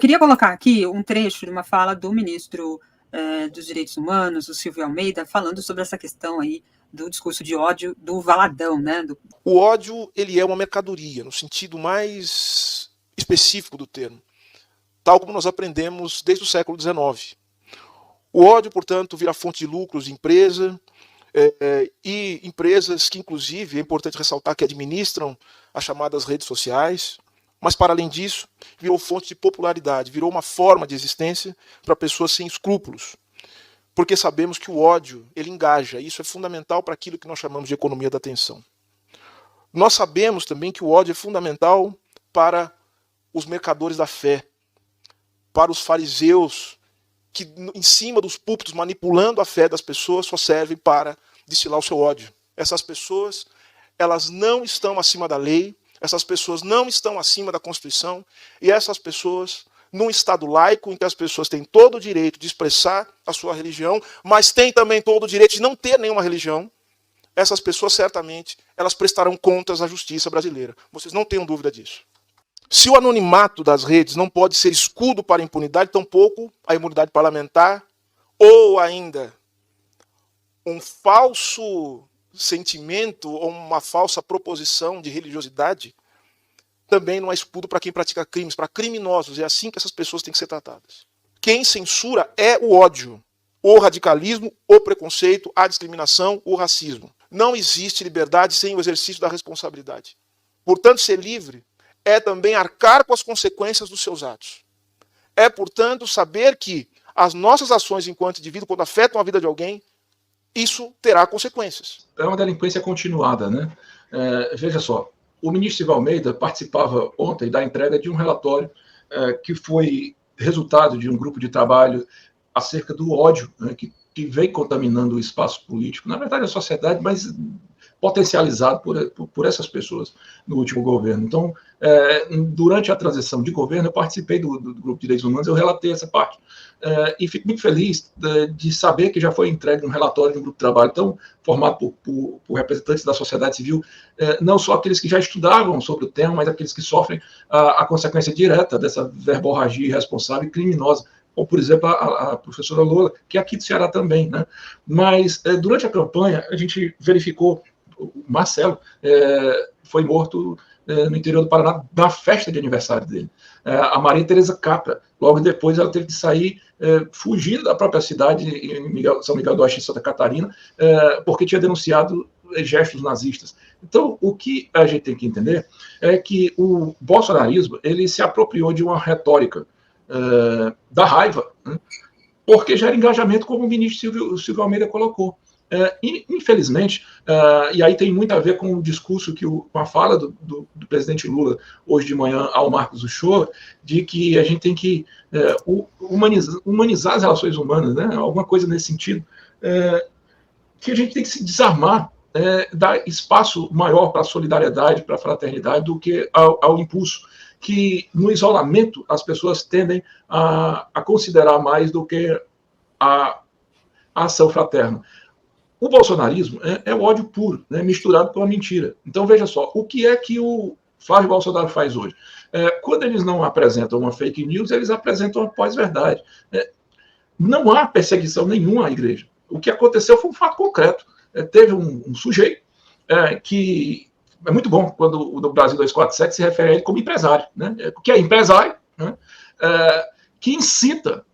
Queria colocar aqui um trecho de uma fala do ministro dos Direitos Humanos, o Silvio Almeida, falando sobre essa questão aí do discurso de ódio do Valadão, né? O ódio, ele é uma mercadoria, no sentido mais específico do termo, tal como nós aprendemos desde o século XIX. O ódio, portanto, vira fonte de lucros de empresa, e empresas que, inclusive, é importante ressaltar que administram as chamadas redes sociais, mas, para além disso, virou fonte de popularidade, virou uma forma de existência para pessoas sem escrúpulos. Porque sabemos que o ódio, ele engaja, e isso é fundamental para aquilo que nós chamamos de economia da atenção. Nós sabemos também que o ódio é fundamental para os mercadores da fé, para os fariseus, que em cima dos púlpitos, manipulando a fé das pessoas, só servem para destilar o seu ódio. Essas pessoas, elas não estão acima da lei, essas pessoas não estão acima da Constituição, e essas pessoas, num Estado laico, em que as pessoas têm todo o direito de expressar a sua religião, mas têm também todo o direito de não ter nenhuma religião, essas pessoas certamente, elas prestarão contas à justiça brasileira. Vocês não tenham dúvida disso. Se o anonimato das redes não pode ser escudo para a impunidade, tampouco a imunidade parlamentar, ou ainda um falso sentimento ou uma falsa proposição de religiosidade, também não é escudo para quem pratica crimes, para criminosos. É assim que essas pessoas têm que ser tratadas. Quem censura é o ódio, o radicalismo, o preconceito, a discriminação, o racismo. Não existe liberdade sem o exercício da responsabilidade. Portanto, ser livre é também arcar com as consequências dos seus atos. É, portanto, saber que as nossas ações enquanto indivíduo, quando afetam a vida de alguém, isso terá consequências. É uma delinquência continuada, né? Veja só, o ministro Silvio Almeida participava ontem da entrega de um relatório que foi resultado de um grupo de trabalho acerca do ódio, né, que vem contaminando o espaço político, na verdade a sociedade, mas potencializado por essas pessoas no último governo. Então, durante a transição de governo, eu participei do Grupo de Direitos Humanos, eu relatei essa parte. E fico muito feliz de saber que já foi entregue um relatório de um grupo de trabalho tão formado por representantes da sociedade civil, não só aqueles que já estudavam sobre o tema, mas aqueles que sofrem a consequência direta dessa verborragia irresponsável e criminosa, ou, por exemplo, a professora Lola, que é aqui do Ceará também, né? Mas, durante a campanha, a gente verificou, o Marcelo foi morto no interior do Paraná, na festa de aniversário dele. A Maria Tereza Capra, logo depois ela teve que sair, fugir da própria cidade, em São Miguel do Oeste, em Santa Catarina, porque tinha denunciado gestos nazistas. Então, o que a gente tem que entender é que o bolsonarismo, ele se apropriou de uma retórica da raiva, né, porque gera engajamento, como o ministro Silvio Almeida colocou. Infelizmente, e aí tem muito a ver com o discurso, com a fala do presidente Lula hoje de manhã ao Marcos Uchoa, de que a gente tem que humanizar as relações humanas, né, alguma coisa nesse sentido, que a gente tem que se desarmar, dar espaço maior para a solidariedade, para a fraternidade, do que ao impulso, que no isolamento as pessoas tendem a considerar mais do que a ação fraterna. O bolsonarismo é o ódio puro, né, misturado com a mentira. Então, veja só, o que é que o Flávio Bolsonaro faz hoje? Quando eles não apresentam uma fake news, eles apresentam uma pós-verdade. Não há perseguição nenhuma à igreja. O que aconteceu foi um fato concreto. Teve um sujeito que... É muito bom quando o Brasil 247 se refere a ele como empresário, né? Que é empresário, né? Que incita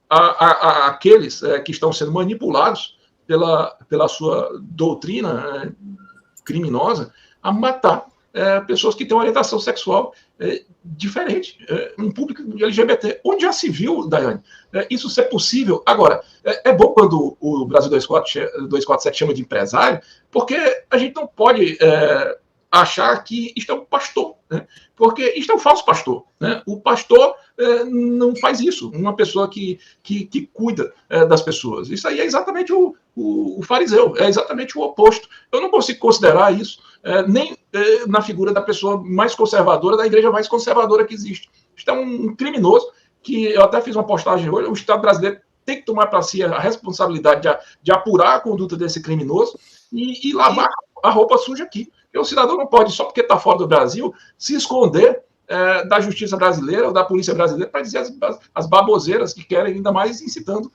aqueles que estão sendo manipulados pela sua doutrina criminosa a matar pessoas que têm uma orientação sexual diferente, um público LGBT. Onde já se viu, Daiane, isso ser possível? Agora, é bom quando o Brasil 247 chama de empresário, porque a gente não pode achar que isto é um pastor, né? Porque isto é um falso pastor, né? O pastor não faz isso, uma pessoa que cuida das pessoas. Isso aí é exatamente o fariseu, é exatamente o oposto. Eu não consigo considerar isso nem na figura da pessoa mais conservadora, da igreja mais conservadora que existe. Isto é um criminoso, que eu até fiz uma postagem hoje, o Estado brasileiro tem que tomar para si a responsabilidade de apurar a conduta desse criminoso e lavar a roupa suja aqui. Porque o cidadão não pode, só porque está fora do Brasil, se esconder da justiça brasileira ou da polícia brasileira para dizer as baboseiras que querem, ainda mais incitando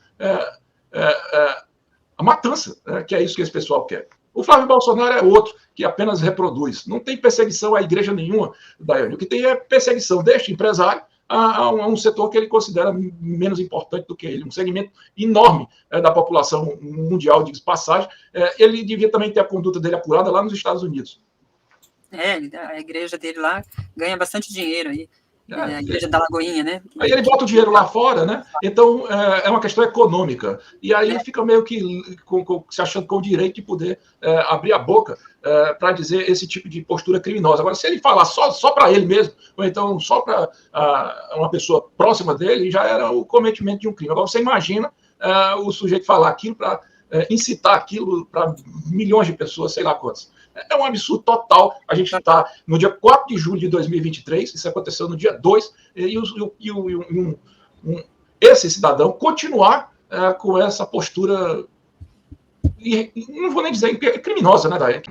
a matança, que é isso que esse pessoal quer. O Flávio Bolsonaro é outro que apenas reproduz. Não tem perseguição à igreja nenhuma, Daiane. O que tem é perseguição deste empresário a um setor que ele considera menos importante do que ele, um segmento enorme da população mundial, de passagem. Ele devia também ter a conduta dele apurada lá nos Estados Unidos. A igreja dele lá ganha bastante dinheiro aí. A igreja da Lagoinha, né? Aí ele bota o dinheiro lá fora, né? Então é uma questão econômica. E aí fica meio que se achando com o direito de poder abrir a boca para dizer esse tipo de postura criminosa. Agora, se ele falar só para ele mesmo, ou então só para uma pessoa próxima dele, já era o cometimento de um crime. Agora, você imagina o sujeito falar aquilo para incitar aquilo para milhões de pessoas, sei lá quantas. É um absurdo total. A gente está no dia 4 de julho de 2023, isso aconteceu no dia 2, e esse cidadão continuar com essa postura, não vou nem dizer criminosa, né, Daiane?